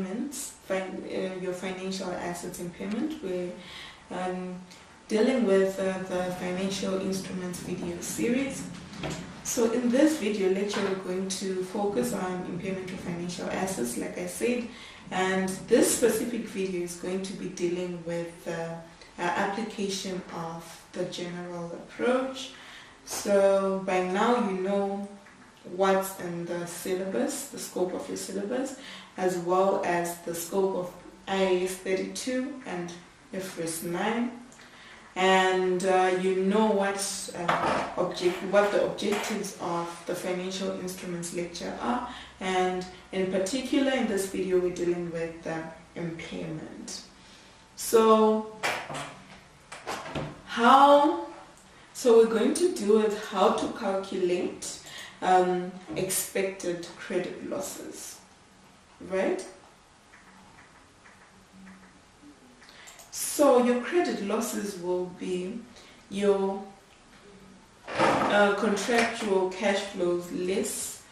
impairments, your financial assets impairment. We're dealing with the financial instruments video series. So in this video lecture, we're going to focus on impairment of financial assets, like I said, and this specific video is going to be dealing with application of the general approach. So by now you know what's in the syllabus, the scope of your syllabus, as well as the scope of IAS 32 and IFRS 9, and you know what the objectives of the financial instruments lecture are, and in particular in this video we're dealing with impairment. So we're going to deal with how to calculate expected credit losses, right? So your credit losses will be your contractual cash flows less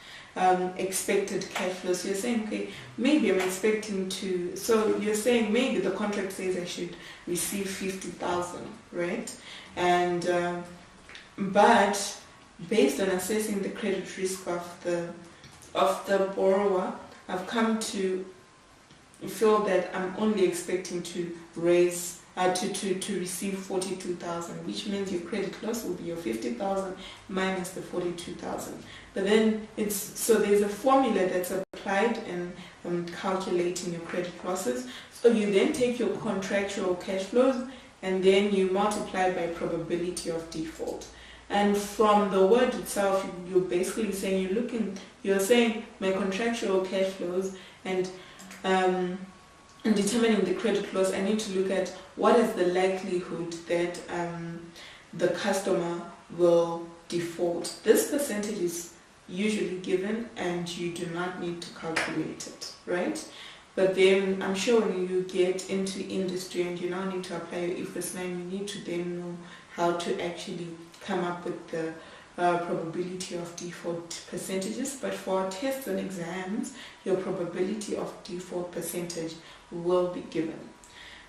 expected cash flows. So you're saying, okay, maybe I'm expecting to, so you're saying maybe the contract says I should receive 50,000, right? And but based on assessing the credit risk of the borrower, I've come to feel that I'm only expecting to raise to receive 42,000, which means your credit loss will be your 50,000 minus the 42,000. But then there's a formula that's applied in calculating your credit losses. So you then take your contractual cash flows and then you multiply by probability of default. And from the word itself, you're basically saying you're saying my contractual cash flows, and in determining the credit loss, I need to look at what is the likelihood that the customer will default. This percentage is usually given and you do not need to calculate it, right? But then I'm sure when you get into industry and you now need to apply your IFRS 9, you need to then know how to actually come up with the probability of default percentages. But for our tests and exams, your probability of default percentage will be given.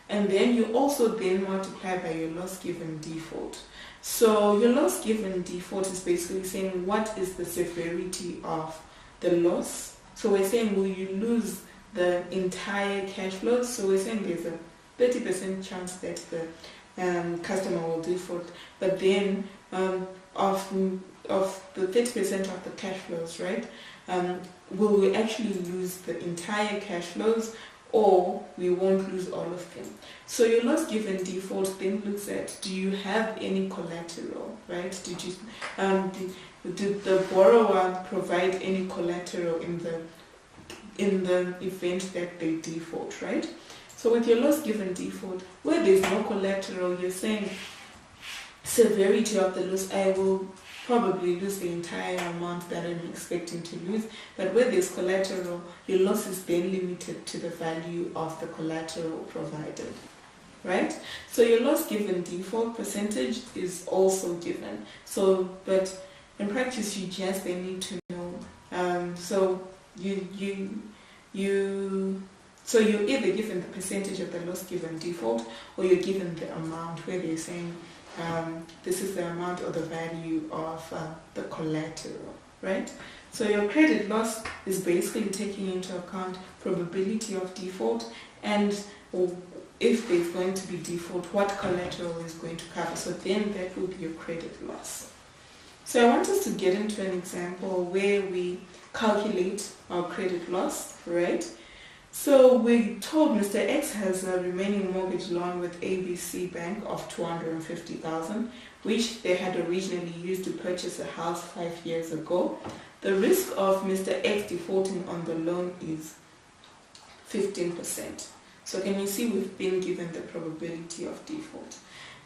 And then you also then multiply by your loss given default. So your loss given default is basically saying what is the severity of the loss. So we're saying, will you lose the entire cash flow? So we're saying there's a 30% chance that the customer will default, but then of the 30% of the cash flows, right? Will we actually lose the entire cash flows, or we won't lose all of them? So your loss given default then looks at, do you have any collateral, right? Did the borrower provide any collateral in the event that they default, right? So with your loss given default, where there's no collateral, you're saying severity of the loss, I will probably lose the entire amount that I'm expecting to lose. But where there's collateral, your loss is then limited to the value of the collateral provided, right? So your loss given default percentage is also given. So, but in practice, you just then need to know. So So you're either given the percentage of the loss given default, or you're given the amount where they're saying this is the amount or the value of the collateral, right? So your credit loss is basically taking into account probability of default, and if there's going to be default, what collateral is going to cover. So then that will be your credit loss. So I want us to get into an example where we calculate our credit loss, right? So we told Mr. X has a remaining mortgage loan with ABC Bank of 250,000, which they had originally used to purchase a house 5 years ago. The risk of Mr. X defaulting on the loan is 15%. So can you see we've been given the probability of default.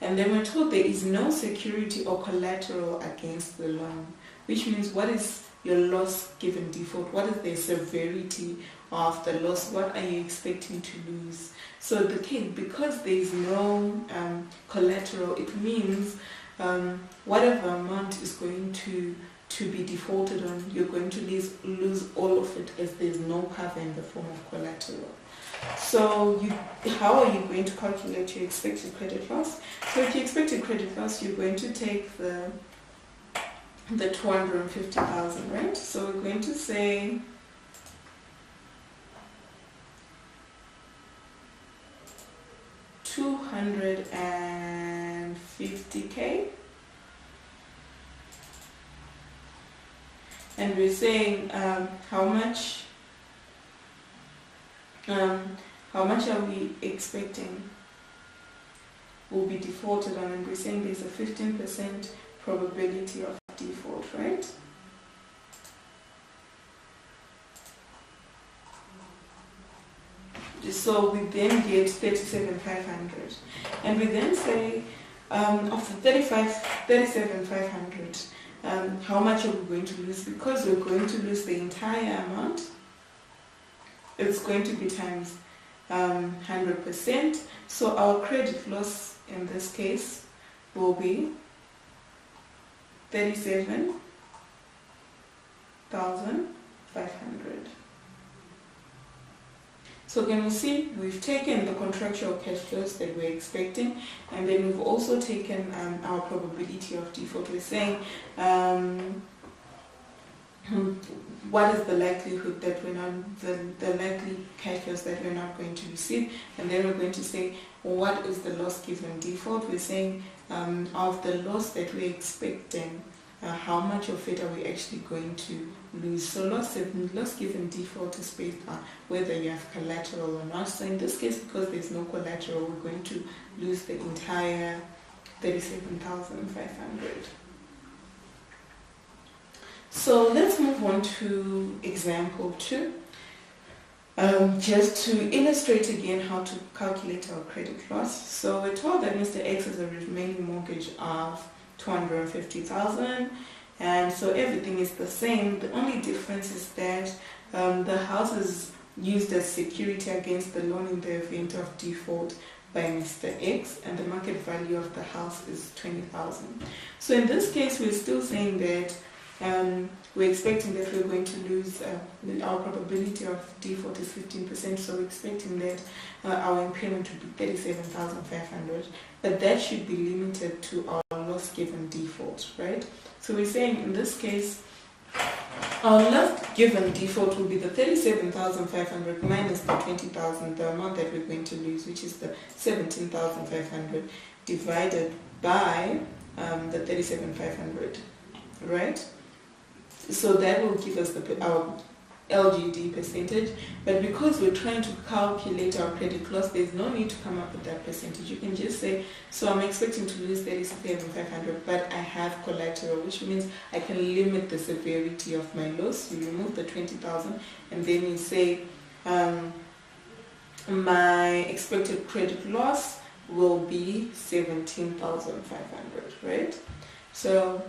And then we're told there is no security or collateral against the loan, which means what is your loss given default? What is the severity of the loss? What are you expecting to lose? So the case, because there is no collateral, it means whatever amount is going to to be defaulted on, you're going to lose all of it, as there's no cover in the form of collateral. So how are you going to calculate your expected credit loss? So if your expected credit loss, you're going to take the 250,000, right? So we're going to say 250K, and we're saying how much are we expecting will be defaulted on, and we're saying there's a 15% probability of default, right? So we then get 37,500, and we then say of the 37,500, how much are we going to lose? Because we're going to lose the entire amount, it's going to be times 100%. So our credit loss in this case will be 37,500. So can we see we've taken the contractual cash flows that we're expecting, and then we've also taken our probability of default. We're saying what is the likelihood that we're not, the likely cash flows that we're not going to receive, and then we're going to say what is the loss given default. We're saying of the loss that we're expecting, how much of it are we actually going to lose? So loss given default is based on whether you have collateral or not. So in this case, because there's no collateral, we're going to lose the entire 37,500. So let's move on to example 2. Just to illustrate again how to calculate our credit loss. So we're told that Mr. X has a remaining mortgage of 250,000, and so everything is the same. The only difference is that the house is used as security against the loan in the event of default by Mr. X, and the market value of the house is 20,000. So in this case, we're still saying that we're expecting that we're going to lose, our probability of default is 15%, so we're expecting that our impairment would be 37,500, but that should be limited to our loss given default, right? So we're saying in this case, our loss given default will be the 37,500 minus the 20,000, the amount that we're going to lose, which is the 17,500 divided by the 37,500, right? So that will give us our LGD percentage, but because we're trying to calculate our credit loss, there's no need to come up with that percentage. You can just say, so I'm expecting to lose 37,500, but I have collateral, which means I can limit the severity of my loss. You remove the 20,000, and then you say my expected credit loss will be 17,500, right? So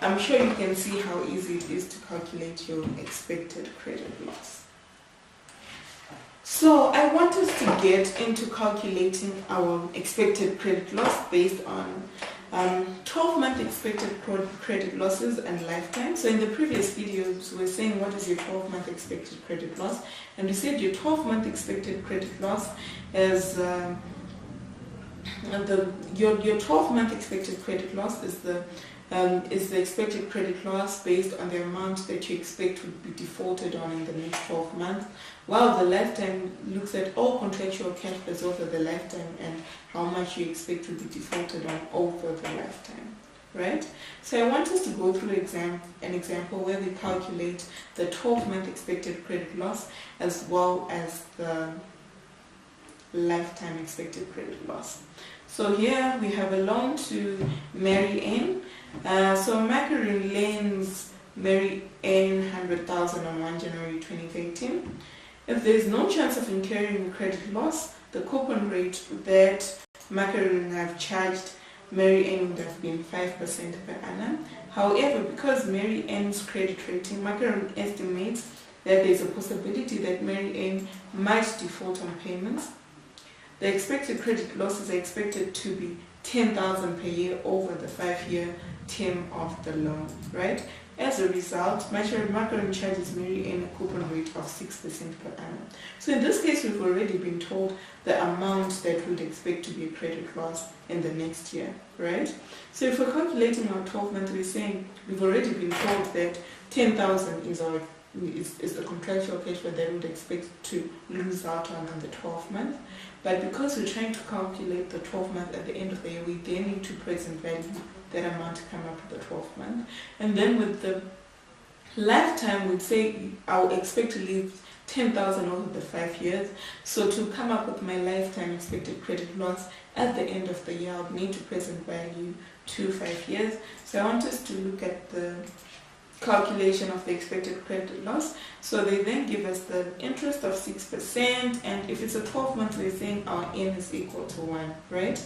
I'm sure you can see how easy it is to calculate your expected credit loss. So I want us to get into calculating our expected credit loss based on 12-month expected credit losses and lifetime. So in the previous videos, we were saying what is your 12-month expected credit loss, and we said your 12-month expected credit loss is your 12-month expected credit loss is the expected credit loss based on the amount that you expect would be defaulted on in the next 12 months, while the lifetime looks at all contractual cash flows over the lifetime and how much you expect to be defaulted on over the lifetime, right? So I want us to go through an example where we calculate the 12-month expected credit loss as well as the lifetime expected credit loss. So here we have a loan to Mary Ann. So Macaroon lends Mary Ann 100,000 on 1 January 2013. If there is no chance of incurring credit loss, the coupon rate that Macaroon have charged Mary Ann would have been 5% per annum. However, because Mary Ann's credit rating, Macaroon estimates that there is a possibility that Mary Ann might default on payments. The expected credit losses are expected to be 10,000 per year over the 5-year term of the loan, right? As a result, market charges may earn a coupon rate of 6% per annum. So in this case, we've already been told the amount that we'd expect to be a credit loss in the next year, right? So if we're calculating our 12 months, we're saying we've already been told that 10,000 is the contractual cash flow that we'd expect to lose out on the 12 month. But because we're trying to calculate the 12 month at the end of the year, we then need to present value that amount to come up with the 12 month. And then with the lifetime, we'd say I'll expect to leave 10,000 over the 5 years. So to come up with my lifetime expected credit loss at the end of the year, I'll need to present value to 5 years. So I want us to look at the calculation of the expected credit loss. So they then give us the interest of 6%, and if it's a 12 month, we're saying our N is equal to 1, right?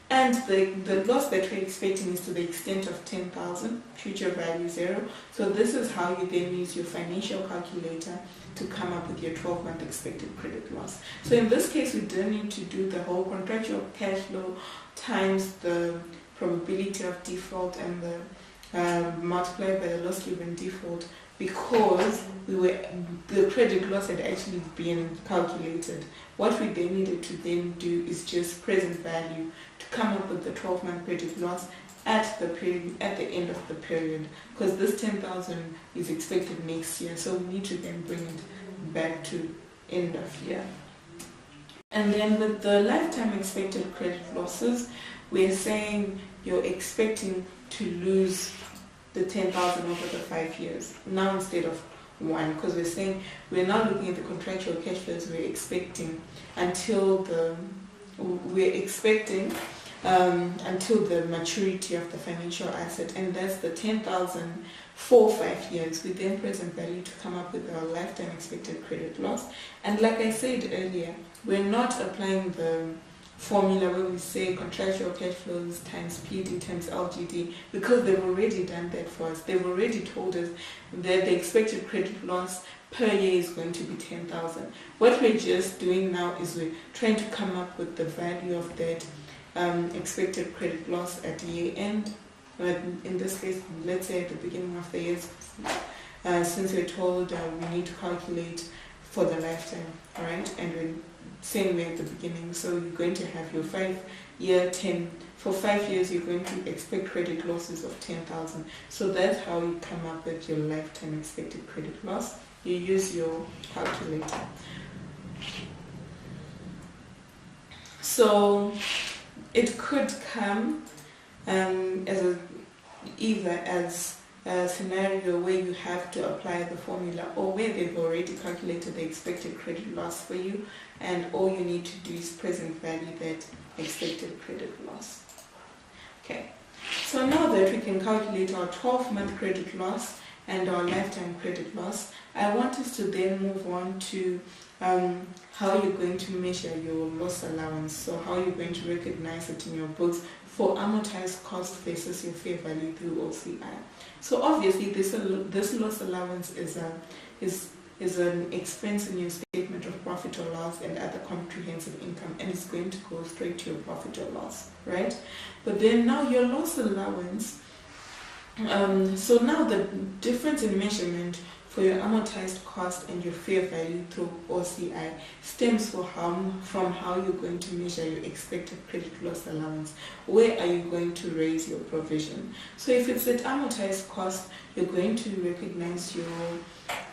And the loss that we're expecting is to the extent of 10,000, future value 0. So this is how you then use your financial calculator to come up with your 12-month expected credit loss. So in this case, we don't need to do the whole contractual cash flow times the probability of default and the multiplied by the loss given default, because the credit loss had actually been calculated. What we then needed to then do is just present value to come up with the 12-month credit loss at the end of the period, because this 10,000 is expected next year, so we need to then bring it back to end of year. And then with the lifetime expected credit losses, we're saying you're expecting to lose the 10,000 over the 5 years now instead of 1, because we're saying we're now looking at the contractual cash flows we're expecting until the maturity of the financial asset, and that's the 10,000 for 5 years. We then present value to come up with our lifetime expected credit loss. And like I said earlier, we're not applying the formula where we say contractual cash flows times PD times LGD, because they've already done that for us. They've already told us that the expected credit loss per year is going to be 10,000. What we're just doing now is we're trying to come up with the value of that expected credit loss at year end. But in this case, let's say at the beginning of the year, since we're told we need to calculate for the lifetime, right? And we're same way at the beginning. So you're going to have your 5-year 10. For 5 years, you're going to expect credit losses of 10,000. So that's how you come up with your lifetime expected credit loss. You use your calculator. So it could come either as a scenario where you have to apply the formula, or where they've already calculated the expected credit loss for you, and all you need to do is present value that expected credit loss. Okay, so now that we can calculate our 12-month credit loss and our lifetime credit loss, I want us to then move on to how you're going to measure your loss allowance. So how you're going to recognize it in your books for amortized cost versus your fair value through OCI. So obviously this loss allowance is an expense in your statement of profit or loss and other comprehensive income, and it's going to go straight to your profit or loss, right? But then now your loss allowance, so now the difference in measurement for your amortized cost and your fair value through OCI stems from how you're going to measure your expected credit loss allowance. Where are you going to raise your provision? So if it's at amortized cost, you're going to recognize your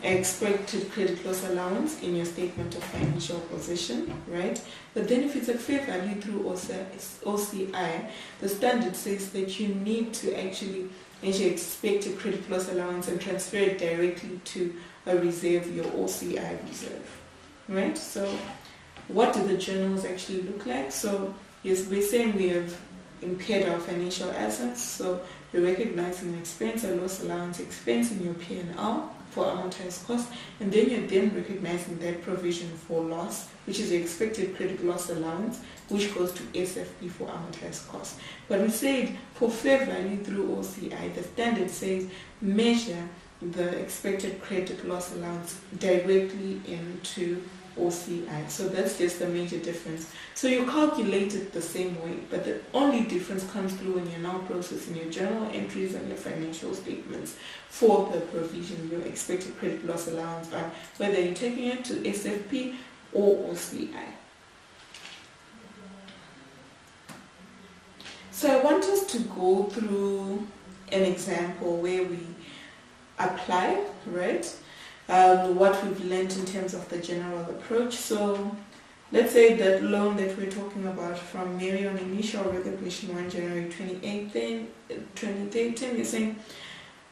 expected credit loss allowance in your statement of financial position, right? But then if it's a fair value through OCI, the standard says that you need to actually measure expected credit loss allowance and transfer it directly to a reserve, your OCI reserve, right? So what do the journals actually look like? So yes, we're saying we have impaired our financial assets, so you're recognizing an expense, a loss allowance expense in your P&L for amortized cost, and then you're then recognizing that provision for loss, which is the expected credit loss allowance, which goes to SFP for amortized cost. But we said for fair value through OCI, the standard says measure the expected credit loss allowance directly into OCI. So that's just the major difference. So you calculate it the same way, but the only difference comes through when you're now processing your journal entries and your financial statements for the provision, your expected credit loss allowance, whether you're taking it to SFP or OCI. So I want us to go through an example where we apply, right, what we've learned in terms of the general approach. So let's say that loan that we're talking about from Mary on initial recognition 1 January 2018, you're saying,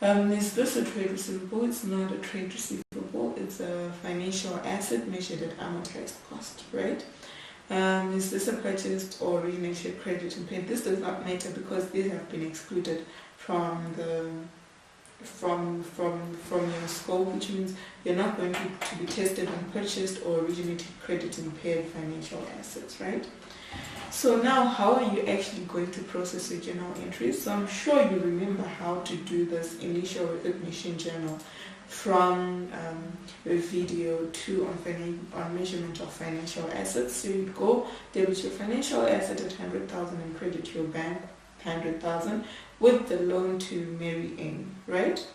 is this a trade receivable? It's not a trade receivable, it's a financial asset measured at amortized cost, right? Is this a purchased or originated credit and paid? This does not matter because these have been excluded from the from your scope, which means you're not going to be tested on purchased or originated credit impaired financial assets, right? So now how are you actually going to process your journal entries? So I'm sure you remember how to do this initial recognition journal from a video 2 on measurement of financial assets. So you'd go debit your financial asset at 100,000 and credit your bank 100,000 with the loan to Mary Ann, right?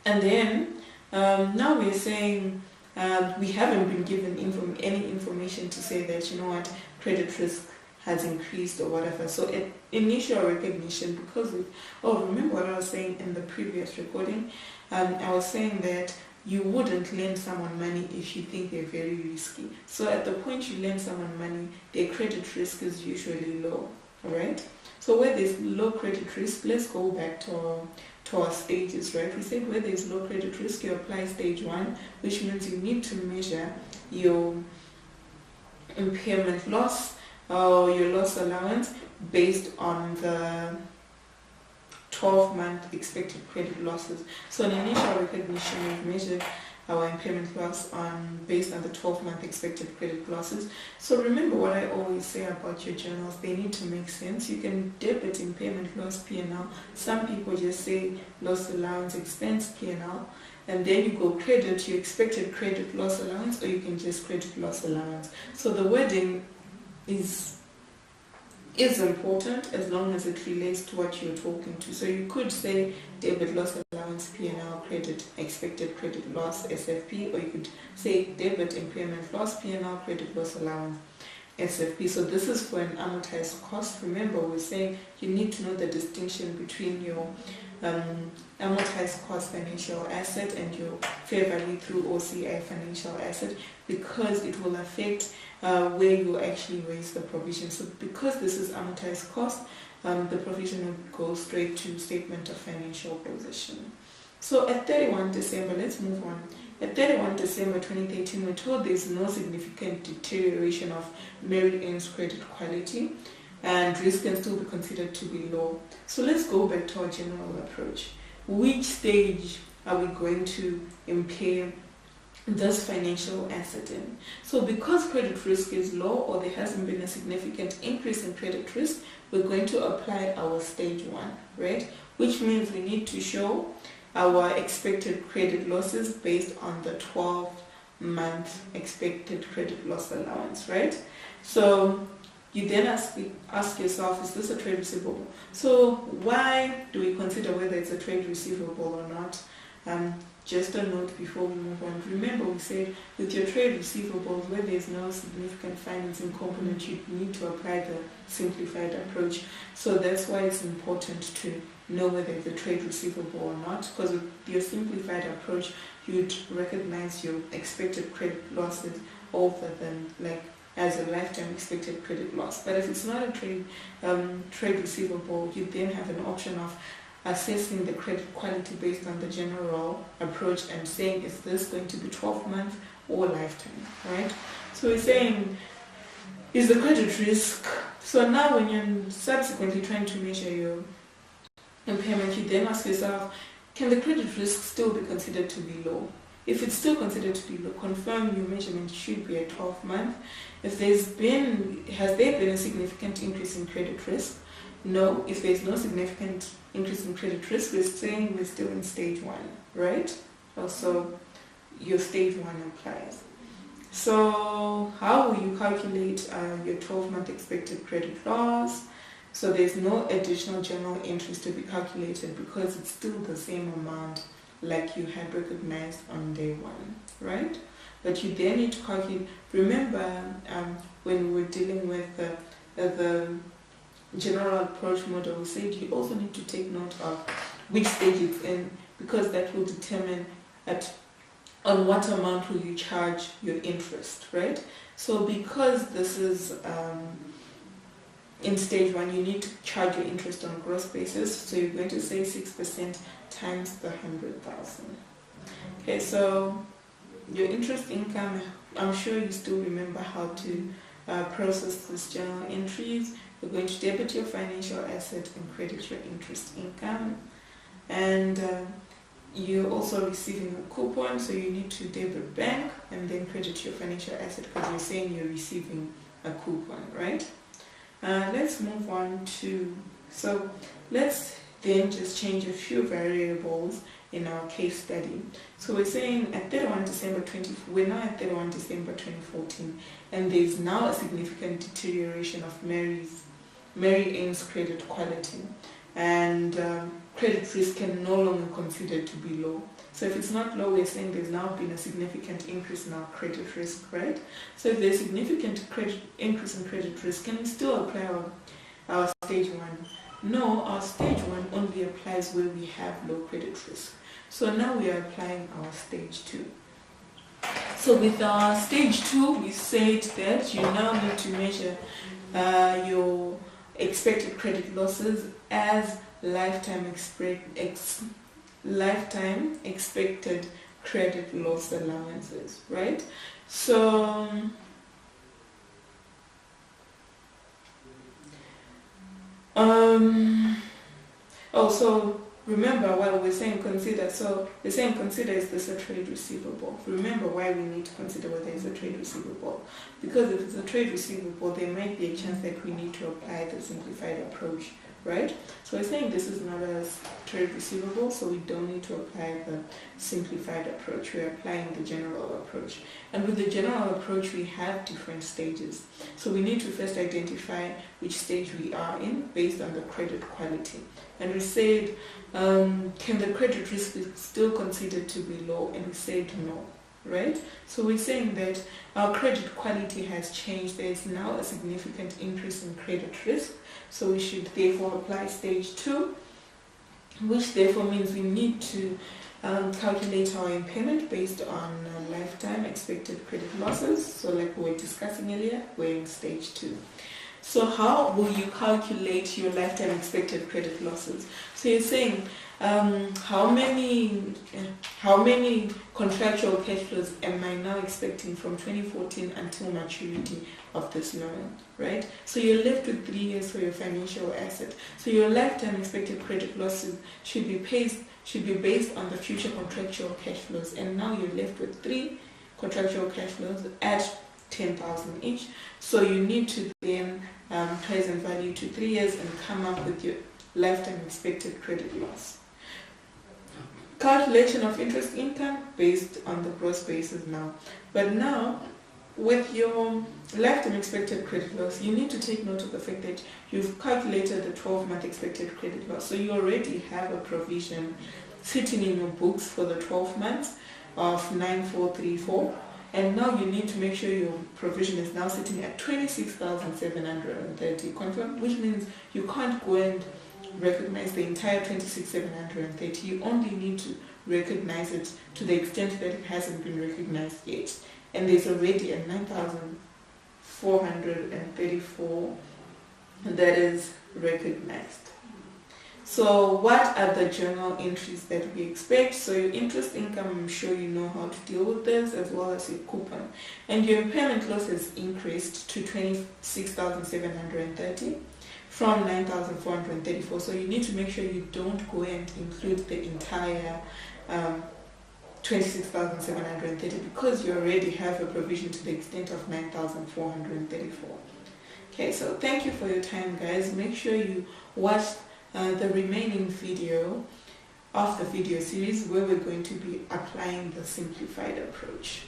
And then now we're saying we haven't been given any information to say that, you know what, credit risk has increased or whatever. So at initial recognition, because remember what I was saying in the previous recording? I was saying that you wouldn't lend someone money if you think they're very risky. So at the point you lend someone money, their credit risk is usually low, alright? So where there's low credit risk, let's go back to our stages, right? We said where there's low credit risk, you apply stage 1, which means you need to measure your impairment loss or your loss allowance based on the 12-month expected credit losses. So in initial recognition, we've measured our impairment loss based on the 12-month expected credit losses. So remember what I always say about your journals, they need to make sense. You can debit impairment loss P&L. Some people just say loss allowance expense P&L, and then you go credit your expected credit loss allowance, or you can just credit loss allowance. So the wording is important as long as it relates to what you're talking to. So you could say debit loss allowance P&L credit expected credit loss SFP, or you could say debit impairment loss P&L credit loss allowance SFP. So this is for an amortized cost. Remember, we're saying you need to know the distinction between your amortized cost financial asset and your fair value through OCI financial asset, because it will affect where you actually raise the provision. So because this is amortized cost, the provision will go straight to statement of financial position. So at 31 December, let's move on. At 31 December 2013, we're told there's no significant deterioration of Mary Ann's credit quality, and risk can still be considered to be low. So let's go back to our general approach. Which stage are we going to impair this financial asset in? So because credit risk is low, or there hasn't been a significant increase in credit risk, we're going to apply our stage 1, right? Which means we need to show our expected credit losses based on the 12-month expected credit loss allowance, right? So you then ask yourself, is this a trade receivable? So why do we consider whether it's a trade receivable or not? Just a note before we move on. Remember, we said with your trade receivables, where there's no significant financing component, you need to apply the simplified approach. So that's why it's important to know whether it's a trade receivable or not, because with your simplified approach, you'd recognize your expected credit losses over than as a lifetime expected credit loss. But if it's not a trade receivable, you then have an option of assessing the credit quality based on the general approach and saying, is this going to be 12 months or lifetime, right? So we're saying, is the credit risk. So now when you're subsequently trying to measure your impairment, you then ask yourself, can the credit risk still be considered to be low? If it's still considered to be low, confirm your measurement should be at 12 months. If has there been a significant increase in credit risk? No. If there's no significant increase in credit risk, we're saying we're still in stage 1, right? Also, your stage 1 applies. So how will you calculate your 12-month expected credit loss? So there's no additional journal entries to be calculated because it's still the same amount like you had recognized on day one, right? But you then need to calculate. Remember, when we were dealing with the general approach model, we said you also need to take note of which stage it's in, because that will determine on what amount will you charge your interest, right? So because this is in stage one, you need to charge your interest on a gross basis. So you're going to say 6% times the 100,000. Okay, so your interest income, I'm sure you still remember how to process these journal entries. You're going to debit your financial asset and credit your interest income. And you're also receiving a coupon, so you need to debit bank and then credit your financial asset because you're saying you're receiving a coupon, right? Let's move on to, so let's then just change a few variables in our case study. So we're saying at 31 December 20, we're now at 31 December 2014, and there's now a significant deterioration of Mary Ann's credit quality, and credit risk can no longer considered to be low. So if it's not low, we're saying there's now been a significant increase in our credit risk, right? So if there's significant increase in credit risk, can we still apply our stage one? No, our stage one only applies where we have low credit risk. So now we are applying our stage two. So with our stage two, we said that you now need to measure your expected credit losses as lifetime expected credit loss allowances, right? So so remember what we're saying consider. So we're saying consider, is this a trade receivable? Remember why we need to consider whether it's a trade receivable. Because if it's a trade receivable, there might be a chance that we need to apply the simplified approach, right? So we're saying this is not a trade receivable, so we don't need to apply the simplified approach. We're applying the general approach. And with the general approach, we have different stages. So we need to first identify which stage we are in based on the credit quality. And we said, can the credit risk be still considered to be low? And we said no, right? So we're saying that our credit quality has changed. There is now a significant increase in credit risk. So we should therefore apply stage two, which therefore means we need to calculate our impairment based on lifetime expected credit losses. So like we were discussing earlier, we're in stage two. So how will you calculate your lifetime expected credit losses? So you're saying how many contractual cash flows am I now expecting from 2014 until maturity of this loan, right? So you're left with 3 years for your financial asset. So your lifetime expected credit losses should be based on the future contractual cash flows, and now you're left with 3 contractual cash flows at 10,000 each. So you need to then present value to 3 years and come up with your lifetime expected credit loss. Calculation of interest income based on the gross basis now. But now, with your lifetime expected credit loss, you need to take note of the fact that you've calculated the 12-month expected credit loss. So you already have a provision sitting in your books for the 12 months of 9434. And now you need to make sure your provision is now sitting at 26,730, confirm, which means you can't go and recognize the entire 26,730. You only need to recognize it to the extent that it hasn't been recognized yet. And there's already a 9,434 that is recognized. So what are the journal entries that we expect? So your interest income, I'm sure you know how to deal with this, as well as your coupon. And your impairment loss has increased to 26,730 from 9,434. So you need to make sure you don't go and include the entire 26,730 because you already have a provision to the extent of 9,434. Okay, so thank you for your time, guys. Make sure you watch the remaining video of the video series where we're going to be applying the simplified approach.